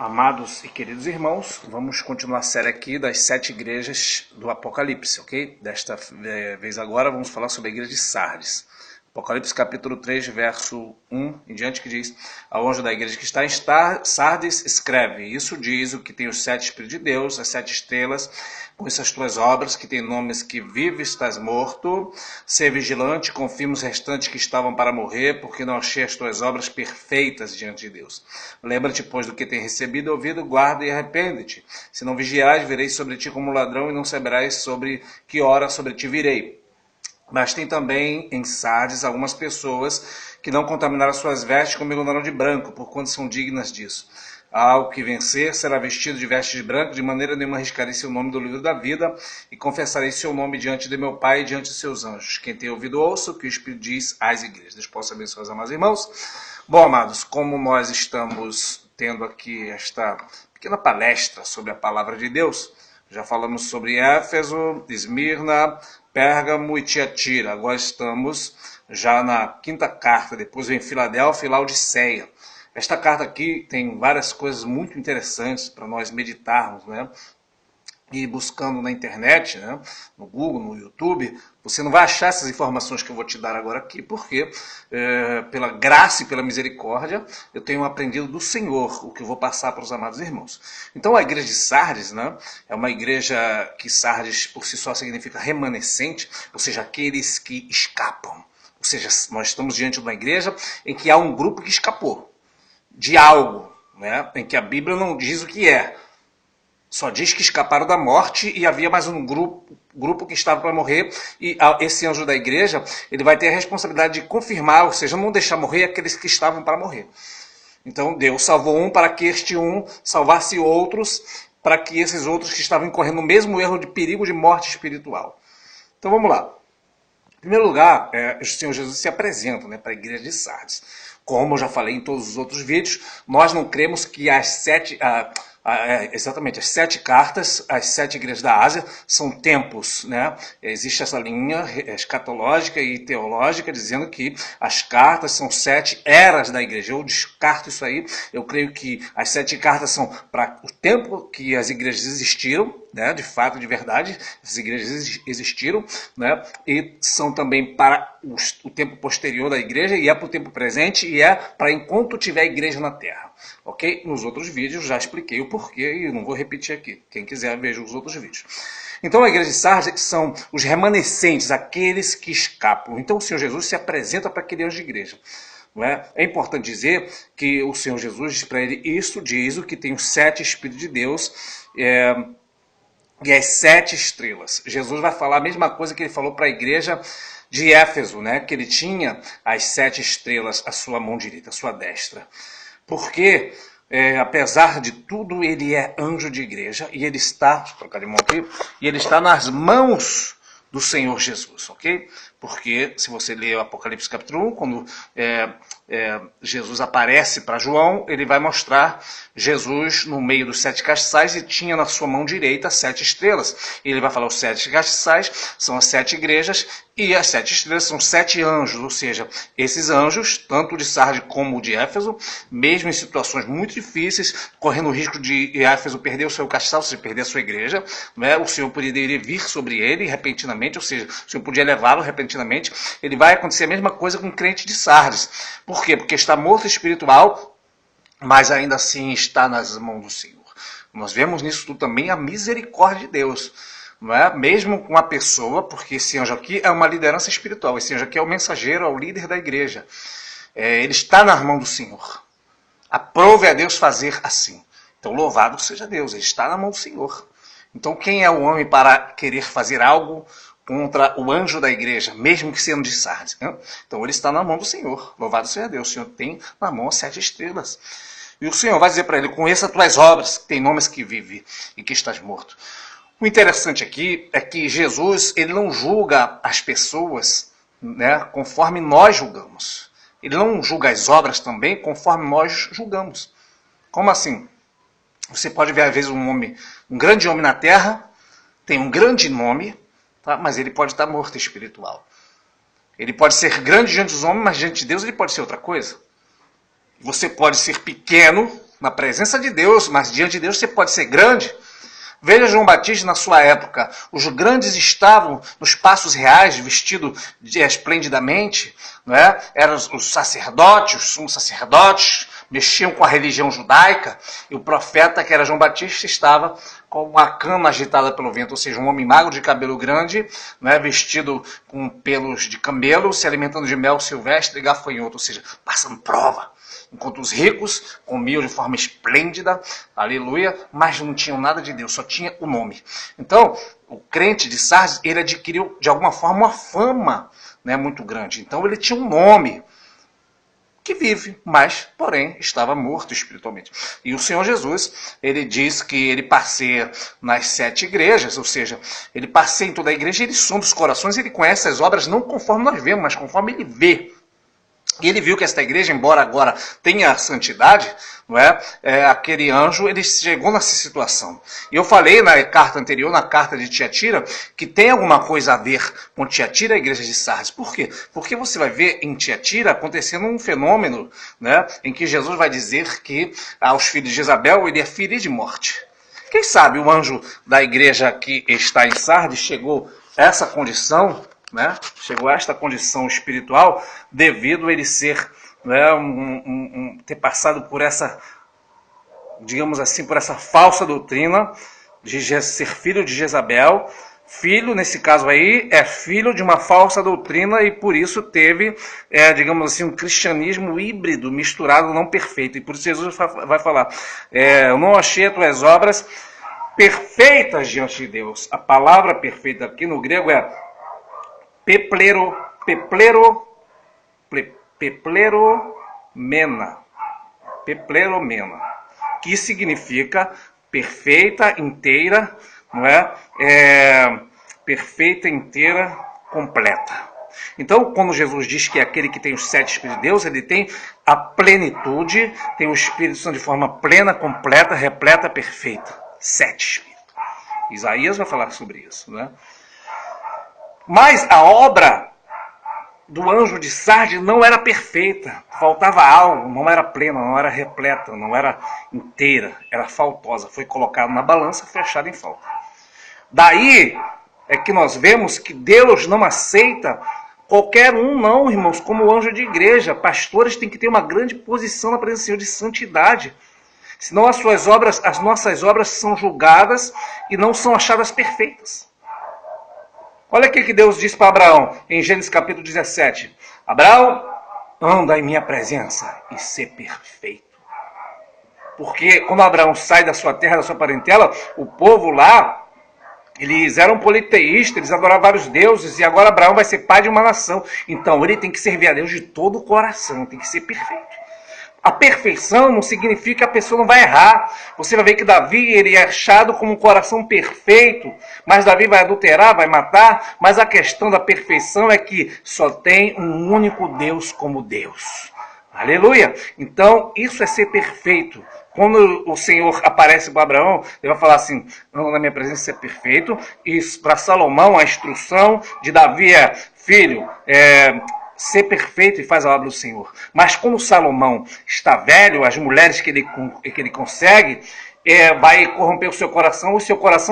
Amados e queridos irmãos, vamos continuar a série aqui das 7 igrejas do Apocalipse, ok? Desta vez agora vamos falar sobre a igreja de Sardes. Apocalipse capítulo 3, verso 1 em diante, que diz: ao anjo da igreja que está em Sardes escreve: isso diz o que tem os 7 Espíritos de Deus, as 7 estrelas, conheço as tuas obras, que tem nomes, que vive, estás morto. Ser vigilante, confirma os restantes que estavam para morrer, porque não achei as tuas obras perfeitas diante de Deus. Lembra-te, pois, do que tem recebido e ouvido, guarda e arrepende-te. Se não vigiares, virei sobre ti como ladrão, e não saberás sobre que hora sobre ti virei. Mas tem também em Sardes algumas pessoas que não contaminaram suas vestes comigo andaram de branco, porquanto são dignas disso. Ao que vencer será vestido de vestes de branco, de maneira nenhuma arriscarei seu nome do livro da vida, e confessarei seu nome diante de meu Pai e diante de seus anjos. Quem tem ouvido, ouça o que o Espírito diz às igrejas. Deus possa abençoar os amados irmãos. Bom, amados, como nós estamos tendo aqui esta pequena palestra sobre a palavra de Deus, já falamos sobre Éfeso, Esmirna, Pérgamo e Tiatira. Agora estamos já na 5ª carta, depois vem Filadélfia e Laodiceia. Esta carta aqui tem várias coisas muito interessantes para nós meditarmos, né? E buscando na internet, né? No Google, no YouTube, você não vai achar essas informações que eu vou te dar agora aqui, porque pela graça e pela misericórdia eu tenho aprendido do Senhor o que eu vou passar para os amados irmãos. Então a igreja de Sardes, né, é uma igreja que Sardes por si só significa remanescente, ou seja, aqueles que escapam. Ou seja, nós estamos diante de uma igreja em que há um grupo que escapou de algo, né, em que a Bíblia não diz o que é. Só diz que escaparam da morte e havia mais um grupo que estava para morrer, e esse anjo da igreja ele vai ter a responsabilidade de confirmar, ou seja, não deixar morrer aqueles que estavam para morrer. Então Deus salvou um para que este um salvasse outros, para que esses outros que estavam incorrendo o mesmo erro de perigo de morte espiritual. Então vamos lá. Em primeiro lugar, o Senhor Jesus se apresenta, né, para a igreja de Sardes. Como eu já falei em todos os outros vídeos, nós não cremos que as 7 cartas, as 7 igrejas da Ásia, são tempos, né? Existe essa linha escatológica e teológica dizendo que as cartas são 7 eras da igreja. Eu descarto isso aí. Eu creio que as 7 cartas são para o tempo que as igrejas existiram, né? De fato, de verdade, as igrejas existiram, né? E são também para o tempo posterior da igreja, e é para o tempo presente, e é para enquanto tiver igreja na terra. Ok? Nos outros vídeos já expliquei o porquê e não vou repetir aqui. Quem quiser, veja os outros vídeos. Então a igreja de Sardes são os remanescentes, aqueles que escapam. Então o Senhor Jesus se apresenta para aquele anjo de igreja. Não é? É importante dizer que o Senhor Jesus diz para ele: isso diz o que tem os 7 Espíritos de Deus e as 7 estrelas. Jesus vai falar a mesma coisa que ele falou para a igreja de Éfeso, né? Que ele tinha as 7 estrelas à sua mão direita, à sua destra. Porque, apesar de tudo, ele é anjo de igreja e ele está, deixa eu trocar de mão aqui, e ele está nas mãos do Senhor Jesus, ok? Porque, se você ler o Apocalipse capítulo 1, quando Jesus aparece para João, ele vai mostrar Jesus no meio dos 7 castiçais e tinha na sua mão direita 7 estrelas. E ele vai falar: os 7 castiçais são as 7 igrejas e as 7 estrelas são 7 anjos, ou seja, esses anjos, tanto de Sardes como o de Éfeso, mesmo em situações muito difíceis, correndo o risco de Éfeso perder o seu castiçal, ou seja, perder a sua igreja, né? O Senhor poderia vir sobre ele repentinamente, ou seja, o Senhor podia levá-lo repentinamente. Ele vai acontecer a mesma coisa com o crente de Sardes. Por quê? Porque está morto espiritual, mas ainda assim está nas mãos do Senhor. Nós vemos nisso tudo também a misericórdia de Deus. Não é? Mesmo com a pessoa, porque esse anjo aqui é uma liderança espiritual, esse anjo aqui é o mensageiro, é o líder da igreja. Ele está nas mãos do Senhor. Aprove a Deus fazer assim. Então louvado seja Deus, ele está na mão do Senhor. Então quem é o homem para querer fazer algo contra o anjo da igreja, mesmo que sendo de Sardes? Né? Então ele está na mão do Senhor. Louvado seja Deus, o Senhor tem na mão as 7 estrelas. E o Senhor vai dizer para ele: conheça as tuas obras, que tem nomes que vive e que estás morto. O interessante aqui é que Jesus ele não julga as pessoas, né, conforme nós julgamos. Ele não julga as obras também conforme nós julgamos. Como assim? Você pode ver às vezes um grande homem na terra, tem um grande nome, tá? Mas ele pode estar morto espiritual. Ele pode ser grande diante dos homens, mas diante de Deus ele pode ser outra coisa. Você pode ser pequeno na presença de Deus, mas diante de Deus você pode ser grande. Veja João Batista na sua época. Os grandes estavam nos passos reais, vestidos esplendidamente. Não é? Eram os sacerdotes, os sumos sacerdotes, mexiam com a religião judaica. E o profeta, que era João Batista, estava com uma cana agitada pelo vento. Ou seja, um homem magro de cabelo grande, não é? Vestido com pelos de camelo, se alimentando de mel silvestre e gafanhoto. Ou seja, passando prova. Enquanto os ricos comiam de forma esplêndida, aleluia, mas não tinham nada de Deus, só tinha o nome. Então, o crente de Sardes, ele adquiriu de alguma forma uma fama, né, muito grande. Então ele tinha um nome que vive, mas, porém, estava morto espiritualmente. E o Senhor Jesus, ele diz que ele passeia nas 7 igrejas, ou seja, ele passeia em toda a igreja, ele sonda os corações, ele conhece as obras não conforme nós vemos, mas conforme ele vê. E ele viu que esta igreja, embora agora tenha santidade, não é? Aquele anjo, ele chegou nessa situação. E eu falei na carta anterior, na carta de Tiatira, que tem alguma coisa a ver com Tiatira e a igreja de Sardes. Por quê? Porque você vai ver em Tiatira acontecendo um fenômeno, né, em que Jesus vai dizer que aos filhos de Jezabel ele é ferido de morte. Quem sabe o anjo da igreja que está em Sardes chegou a essa condição, né? Chegou a esta condição espiritual devido a ele ser, né, ter passado por essa, digamos assim, por essa falsa doutrina de ser filho de Jezabel. Filho, nesse caso aí, é filho de uma falsa doutrina e por isso teve, digamos assim, um cristianismo híbrido, misturado, não perfeito. E por isso Jesus vai falar, eu não achei as tuas obras perfeitas diante de Deus. A palavra perfeita aqui no grego é pepleromena, que significa perfeita, inteira, não é? Perfeita, inteira, completa. Então, quando Jesus diz que é aquele que tem os 7 Espíritos de Deus, ele tem a plenitude, tem o Espírito Santo de forma plena, completa, repleta, perfeita. 7 Espíritos. Isaías vai falar sobre isso, né? Mas a obra do anjo de Sardes não era perfeita. Faltava algo, não era plena, não era repleta, não era inteira, era faltosa. Foi colocado na balança, fechado em falta. Daí é que nós vemos que Deus não aceita qualquer um, não, irmãos, como anjo de igreja. Pastores têm que ter uma grande posição na presença do Senhor de santidade. Senão as suas obras, as nossas obras são julgadas e não são achadas perfeitas. Olha o que Deus diz para Abraão, em Gênesis capítulo 17. Abraão, anda em minha presença e ser perfeito. Porque quando Abraão sai da sua terra, da sua parentela, o povo lá, eles eram politeístas, eles adoravam vários deuses, e agora Abraão vai ser pai de uma nação. Então ele tem que servir a Deus de todo o coração, tem que ser perfeito. A perfeição não significa que a pessoa não vai errar. Você vai ver que Davi, ele é achado como um coração perfeito, mas Davi vai adulterar, vai matar, mas a questão da perfeição é que só tem um único Deus como Deus. Aleluia! Então, isso é ser perfeito. Quando o Senhor aparece para Abraão, ele vai falar assim, na minha presença ser perfeito. E para Salomão, a instrução de Davi é, filho, ser perfeito e faz a obra do Senhor. Mas quando Salomão está velho, as mulheres que ele consegue, vai corromper o seu coração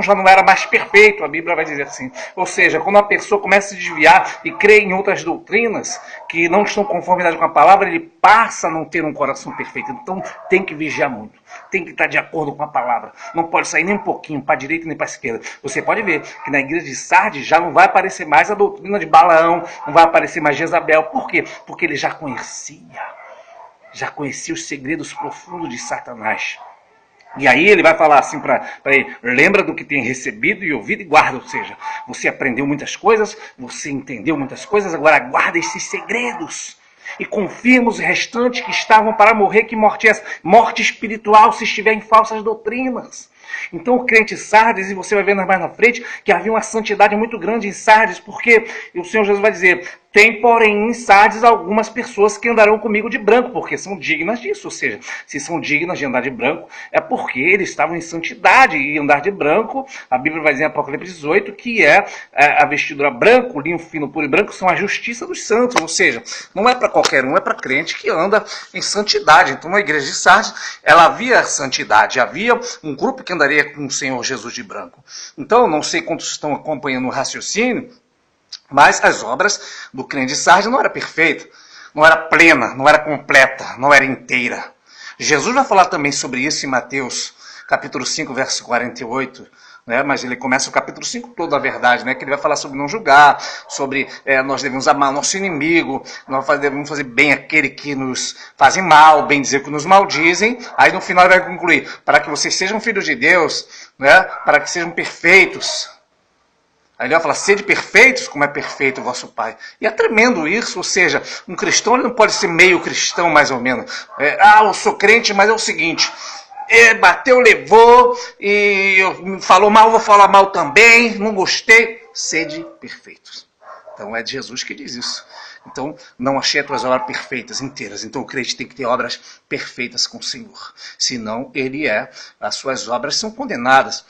já não era mais perfeito, a Bíblia vai dizer assim. Ou seja, quando a pessoa começa a se desviar e crê em outras doutrinas que não estão em conformidade com a palavra, ele passa a não ter um coração perfeito. Então tem que vigiar muito, tem que estar de acordo com a palavra. Não pode sair nem um pouquinho para a direita nem para a esquerda. Você pode ver que na igreja de Sardes já não vai aparecer mais a doutrina de Balaão, não vai aparecer mais Jezabel. Por quê? Porque ele já conhecia os segredos profundos de Satanás. E aí ele vai falar assim para ele, lembra do que tem recebido e ouvido e guarda. Ou seja, você aprendeu muitas coisas, você entendeu muitas coisas, agora guarda esses segredos. E confirma os restantes que estavam para morrer, que morte é essa? Morte espiritual se estiver em falsas doutrinas. Então o crente Sardes, e você vai ver mais na frente, que havia uma santidade muito grande em Sardes, porque o Senhor Jesus vai dizer, Tem, porém, em Sardes algumas pessoas que andarão comigo de branco, porque são dignas disso. Ou seja, se são dignas de andar de branco, é porque eles estavam em santidade. E andar de branco, a Bíblia vai dizer em Apocalipse 18, que é a vestidura branco, linho fino, puro e branco, são a justiça dos santos. Ou seja, não é para qualquer um, é para crente que anda em santidade. Então, na igreja de Sardes, ela havia santidade, havia um grupo que andaria com o Senhor Jesus de branco. Então, não sei quantos estão acompanhando o raciocínio, mas as obras do crente de Sardes não era perfeita, não era plena, não era completa, não era inteira. Jesus vai falar também sobre isso em Mateus, capítulo 5, verso 48, né? Mas ele começa o capítulo 5 todo, a verdade, né? Que ele vai falar sobre não julgar, sobre nós devemos amar nosso inimigo, nós devemos fazer bem aquele que nos fazem mal, bem dizer que nos maldizem. Aí no final ele vai concluir, para que vocês sejam filhos de Deus, né? Para que sejam perfeitos. Aí ele vai falar, sede perfeitos como é perfeito o vosso Pai. E é tremendo isso, ou seja, um cristão ele não pode ser meio cristão, mais ou menos. Eu sou crente, mas é o seguinte, bateu, levou, e falou mal, vou falar mal também, não gostei. Sede perfeitos. Então é de Jesus que diz isso. Então, não achei as tuas obras perfeitas, inteiras. Então o crente tem que ter obras perfeitas com o Senhor. Senão, as suas obras são condenadas.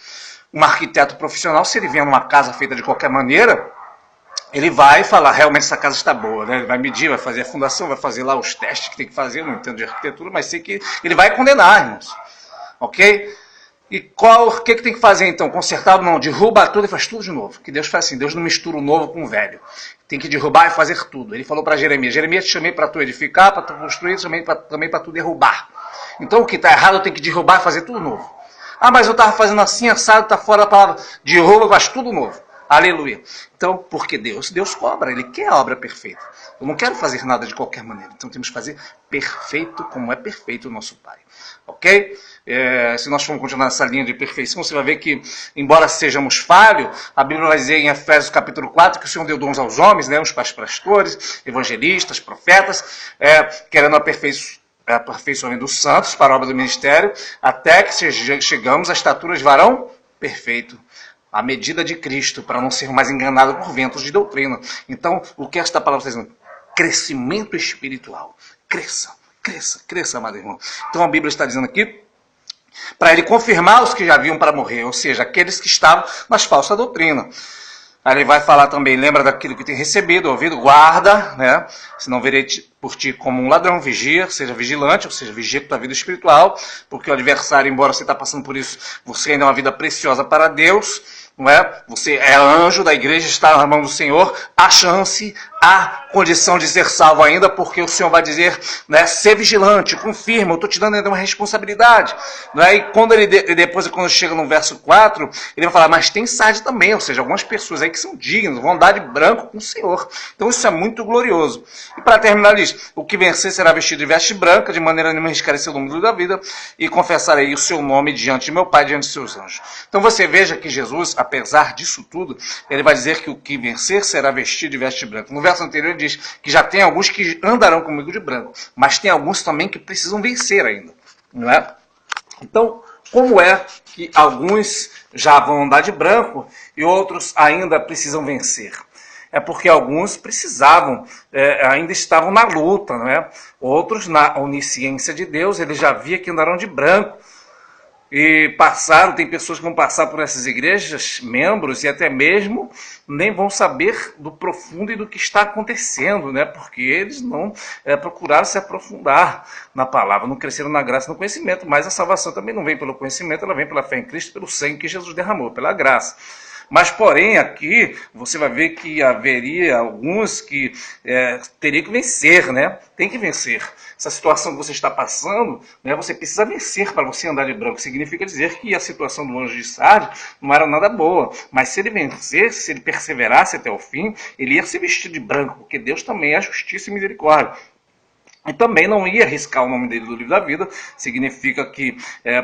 Um arquiteto profissional, se ele vier numa casa feita de qualquer maneira, ele vai falar, realmente essa casa está boa, né? Ele vai medir, vai fazer a fundação, vai fazer lá os testes que tem que fazer, eu não entendo de arquitetura, mas sei que ele vai condenar, irmãos. Ok? E o que tem que fazer então? Consertar? Não, derruba tudo e faz tudo de novo. Que Deus faz assim, Deus não mistura o novo com o velho. Tem que derrubar e fazer tudo. Ele falou para Jeremias, Jeremias, te chamei para tu edificar, para tu construir, também para tu derrubar. Então o que está errado eu tenho que derrubar e fazer tudo novo. Ah, mas eu estava fazendo assim, assado, está fora da palavra. Derruba, faz tudo novo. Aleluia. Então, porque Deus cobra, Ele quer a obra perfeita. Eu não quero fazer nada de qualquer maneira. Então temos que fazer perfeito como é perfeito o nosso Pai. Ok? Se nós formos continuar nessa linha de perfeição, você vai ver que, embora sejamos falhos, a Bíblia vai dizer em Efésios capítulo 4 que o Senhor deu dons aos homens, né, os pastores, evangelistas, profetas, querendo aperfeiçoamento dos santos para a obra do ministério, até que chegamos à estatura de varão perfeito, à medida de Cristo, para não ser mais enganado por ventos de doutrina. Então, o que esta palavra está dizendo? Crescimento espiritual. Cresça, amado irmão. Então a Bíblia está dizendo aqui, para ele confirmar os que já haviam para morrer, ou seja, aqueles que estavam nas falsas doutrinas. Aí ele vai falar também, lembra daquilo que tem recebido, ouvido, guarda, né? Se não verei por ti como um ladrão, vigia, seja vigilante, ou seja, vigia com a tua vida espiritual, porque o adversário, embora você está passando por isso, você ainda é uma vida preciosa para Deus, não é? Você é anjo da igreja, está na mão do Senhor, há chance, há condição de ser salvo ainda, porque o Senhor vai dizer, né, ser vigilante, confirma, eu estou te dando ainda uma responsabilidade. Não é? E quando chega no verso 4, ele vai falar, mas tem Sardes também, ou seja, algumas pessoas aí que são dignas, vão andar de branco com o Senhor. Então isso é muito glorioso. E para terminar, ele diz, o que vencer será vestido de veste branca, de maneira nenhuma esclarecer o número da vida, e confessarei o seu nome diante de meu Pai, diante de seus anjos. Então você veja que Jesus, apesar disso tudo, ele vai dizer que o que vencer será vestido de veste branca. No verso anterior ele diz que já tem alguns que andarão comigo de branco, mas tem alguns também que precisam vencer ainda, não é? Então, como é que alguns já vão andar de branco e outros ainda precisam vencer? É porque alguns precisavam, ainda estavam na luta, não é? Outros, na onisciência de Deus, eles já viam que andaram de branco. E tem pessoas que vão passar por essas igrejas, membros, e até mesmo nem vão saber do profundo e do que está acontecendo, né? Porque eles não procuraram se aprofundar na palavra, não cresceram na graça e no conhecimento, mas a salvação também não vem pelo conhecimento, ela vem pela fé em Cristo, pelo sangue que Jesus derramou, pela graça. Mas, porém, aqui você vai ver que haveria alguns que teriam que vencer, né? Tem que vencer. Essa situação que você está passando, né, você precisa vencer para você andar de branco. Significa dizer que a situação do anjo de Sardes não era nada boa. Mas se ele vencesse, se ele perseverasse até o fim, ele ia se vestir de branco, porque Deus também é justiça e misericórdia. E também não ia riscar o nome dele do livro da vida. Significa que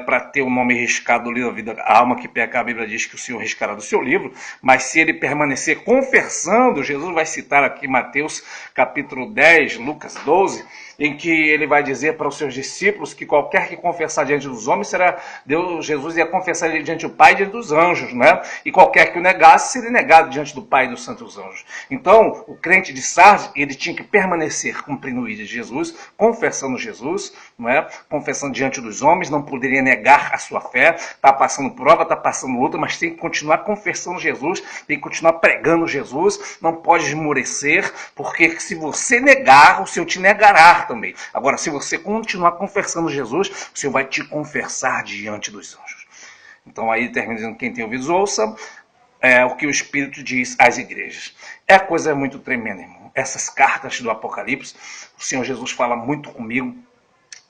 para ter o nome riscado do livro da vida, a alma que peca, a Bíblia diz que o Senhor riscará do seu livro. Mas se ele permanecer confessando, Jesus vai citar aqui Mateus capítulo 10, Lucas 12, em que ele vai dizer para os seus discípulos que qualquer que confessar diante dos homens será Deus, Jesus ia confessar ele diante do Pai e diante dos anjos, né? E qualquer que o negasse seria negado diante do Pai e dos santos anjos. Então, o crente de Sardes, ele tinha que permanecer cumprindo o ID de Jesus, confessando Jesus, não é? Confessando diante dos homens, não poderia negar a sua fé, está passando prova, está passando luta, mas tem que continuar confessando Jesus, tem que continuar pregando Jesus, não pode esmorecer, porque se você negar, o Senhor te negará também. Agora, se você continuar confessando Jesus, o Senhor vai te confessar diante dos anjos. Então aí termina dizendo, quem tem ouvidos ouça, o que o Espírito diz às igrejas. É coisa muito tremenda, irmão. Essas cartas do Apocalipse, o Senhor Jesus fala muito comigo,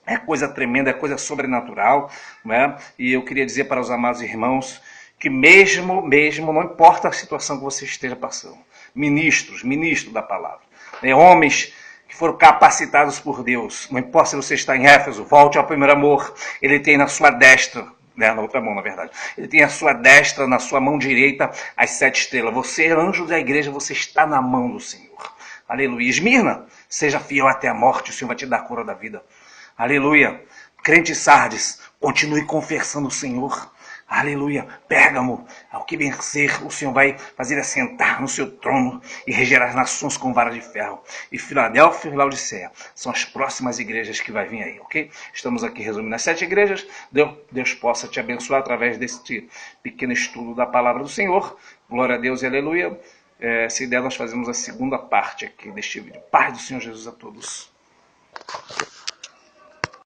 é coisa tremenda, é coisa sobrenatural, né? E eu queria dizer para os amados irmãos que mesmo, não importa a situação que você esteja passando, ministros da palavra, né? Homens que foram capacitados por Deus, não importa se você está em Éfeso, volte ao primeiro amor, ele tem na sua destra, na outra mão, na verdade. Ele tem a sua destra, na sua mão direita, as 7 estrelas. Você, anjo da igreja, você está na mão do Senhor. Aleluia. Esmirna, seja fiel até a morte, o Senhor vai te dar a coroa da vida. Aleluia. Crente Sardes, continue confessando o Senhor. Aleluia. Pérgamo, ao que vencer, o Senhor vai fazer assentar no seu trono e reger as nações com vara de ferro. E Filadélfia e Laodiceia são as próximas igrejas que vai vir aí, ok? Estamos aqui resumindo as 7 igrejas. Deus possa te abençoar através deste pequeno estudo da palavra do Senhor. Glória a Deus e aleluia. Se der, nós fazemos a segunda parte aqui deste vídeo. Paz do Senhor Jesus a todos.